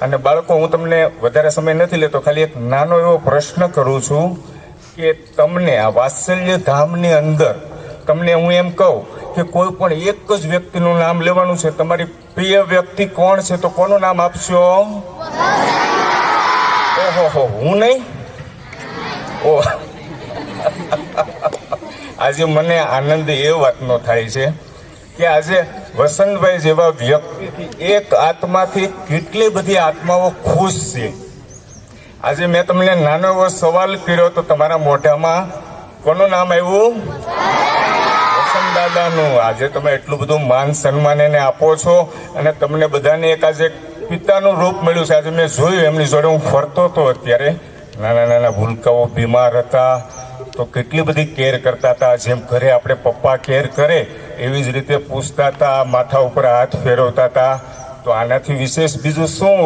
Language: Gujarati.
અને બાળકો, હું તમને વધારે સમય નથી લેતો, ખાલી એક નાનો એવો પ્રશ્ન કરું છું કે તમને આ વાત્સલ્ય ધામની અંદર તમને હું એમ કહું કે કોઈ પણ એક જ વ્યક્તિનું નામ લેવાનું છે, તમારી પ્રિય વ્યક્તિ કોણ છે, તો કોનું નામ આપશો? ઓહો, હું નહીં? ઓ આજે મને આનંદ એ વાતનો થાય છે કે આજે વસંતભાઈ જેવા વ્યક્તિથી એક આત્માથી કેટલી બધી આત્માઓ ખુશ છે. આજે મેં તમને નાનો એવો સવાલ કર્યો તો તમારા મોઢામાં કોનું નામ આવ્યું? વસંત દાદાનું. આજે તમે એટલું બધું માન સન્માન એને આપો છો અને તમને બધાને એક આજે પિતાનું રૂપ મળ્યું છે. આજે મેં જોયું એમની જોડે હું ફરતો હતો, અત્યારે નાના નાના ભૂલકાઓ બીમાર હતા તો કેટલી બધી કેર કરતા હતા. જેમ ઘરે આપણે પપ્પા કેર કરે એવી જ રીતે પૂછતા હતા, માથા ઉપર હાથ ફેરવતા હતા. તો આનાથી વિશેષ બીજું શું?